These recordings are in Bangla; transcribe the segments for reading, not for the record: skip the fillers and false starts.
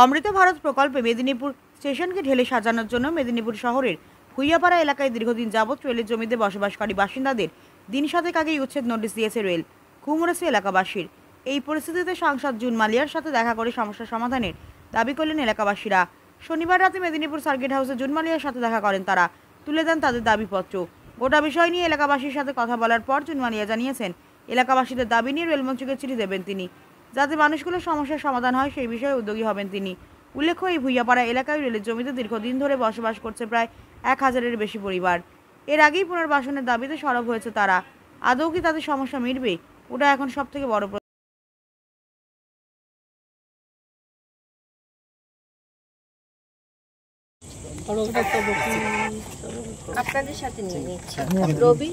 অমৃত ভারত প্রকল্পে মেদিনীপুর স্টেশনকে ঢেলে সাজানোর জন্য মেদিনীপুর শহরের ভুইয়াপাড়া এলাকায় দীর্ঘদিন যাবৎ রেলের জমিতে বসবাসকারী বাসিন্দাদের দিন সাতেক আগেই উচ্ছেদ নোটিশ দিয়েছে রেল। খুমরেছে এলাকাবাসীর। এই পরিস্থিতিতে সাংসদ জুন মালিয়ার সাথে দেখা করে সমস্যা সমাধানের দাবি করলেন এলাকাবাসীরা। শনিবার রাতে মেদিনীপুর সার্কিট হাউসে জুন মালিয়ার সাথে দেখা করেন তারা। তুলে দেন তাদের দাবিপত্র। গোটা বিষয় নিয়ে এলাকাবাসীর সাথে কথা বলার পর জুন মালিয়া জানিয়েছেন, এলাকাবাসীদের দাবি নিয়ে রেলমন্ত্রীকে চিঠি দেবেন তিনি, যাতে মানুষগুলোর সমস্যার সমাধান হয় সেই বিষয়ে উদ্যোগী হবেন তিনি। উল্লেখ্য, এই ভুইয়াপাড়া এলাকায় রেলের জমিতে দীর্ঘদিন ধরে বসবাস করছে প্রায় 1000-এর বেশি পরিবার। এর আগেই পুনর্বাসনের দাবিতে সরব হয়েছে তারা। আদৌ কি তাদের সমস্যা মিটবে, ওটা এখন সব থেকে বড় প্রশ্ন। আপনাদের সাথে নিয়ে নিচ্ছি রবি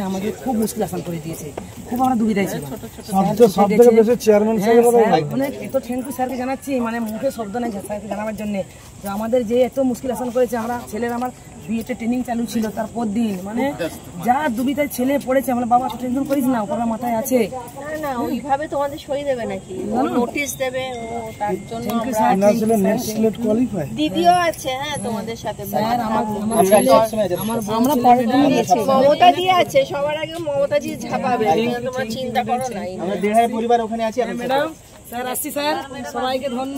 আমাদের খুব মুশকিল আসান করে দিয়েছে, খুব আমরা দুবিধায় ছিল। অনেক এত থ্যাংক ইউ স্যারকে জানাচ্ছি, মানে মুখে শব্দ নেই স্যারকে জানাবার জন্য যে আমাদের যে এত মুশকিল আসান করেছে। আমরা ছেলের আমার বিয়েতে ট্রেনিং চালু ছিল, তারপর দিন মানে যা দুবিধায় ছেলে পড়েছে। আমরা বাবা তো টেনশন করিস না, ওপরে মাথায় আছে না ওইভাবে তোমাদের সই দেবে নাকি, নোটিশ দেবে তার জন্য দিদিও আছে। হ্যাঁ তোমাদের সাথে মমতা দিয়ে আছে, সবার আগে মমতা দিয়ে ঝাঁপাবে, তোমার চিন্তা করো নাই। পরিবার ওখানে আছে ম্যাডাম। স্যার আসছি স্যার, সবাইকে ধন্য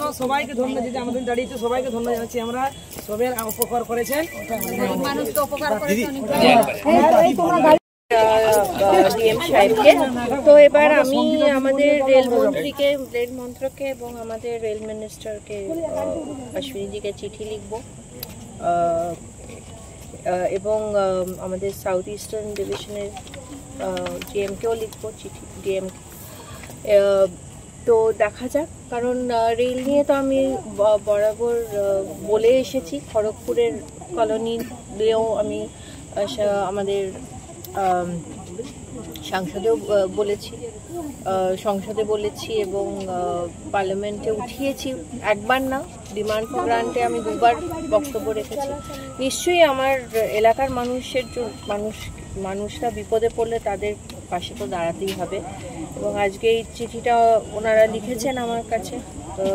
যদি আমাদের দাঁড়িয়েছে, সবাইকে ধন্য জানাচ্ছি। আমরা সবের উপকার করেছেন, মানুষকে উপকার করেছেন ডিএম সাহেবকে। তো এবার আমি আমাদের রেল মন্ত্রকে এবং আমাদের রেল মিনিস্টারকে অশ্বিনীজিকে চিঠি লিখব এবং আমাদের সাউথ ইস্টার্ন ডিভিশনের ডিএমকেও লিখব চিঠি, ডিএম। তো দেখা যাক, কারণ রেল নিয়ে তো আমি বরাবর বলে এসেছি। খড়গপুরের কলোনি দিয়েও আমি আমাদের সংসদে বলেছি এবং পার্লামেন্টে উঠিয়েছি। একবার না, ডিমান্ড ফর গ্রান্টে আমি 2বার বক্তব্য রেখেছি। নিশ্চয়ই আমার এলাকার মানুষরা বিপদে পড়লে তাদের পাশে তো দাঁড়াতেই হবে। এবং আজকে এই চিঠিটা ওনারা লিখেছেন আমার কাছে, তো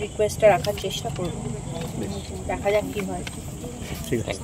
রিকোয়েস্টটা রাখার চেষ্টা করব, দেখা যাক কি হয়। ঠিক আছে।